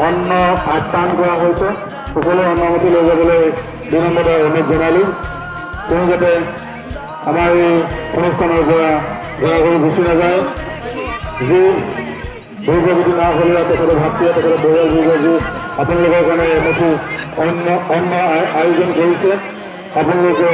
অন্ন আস্থান কৰা হয়েছে সকলে অন্নমতি লৈ যাবলৈ বিনম্ৰতা অনুৰোধ জনালো। তেওঁ যাতে আমাৰ এই অনুষ্ঠানৰ পৰা ঘৰা ঘৰি গুচি নাযায়। যি দুৰ্গতি না হ'লে তেখেতে ভাতৃয়ে তেখেতে পৰিয়াল যি আপোনালোকৰ কাৰণে এমুঠি অন্ন আয়োজন কৰিছে। আপোনালোকে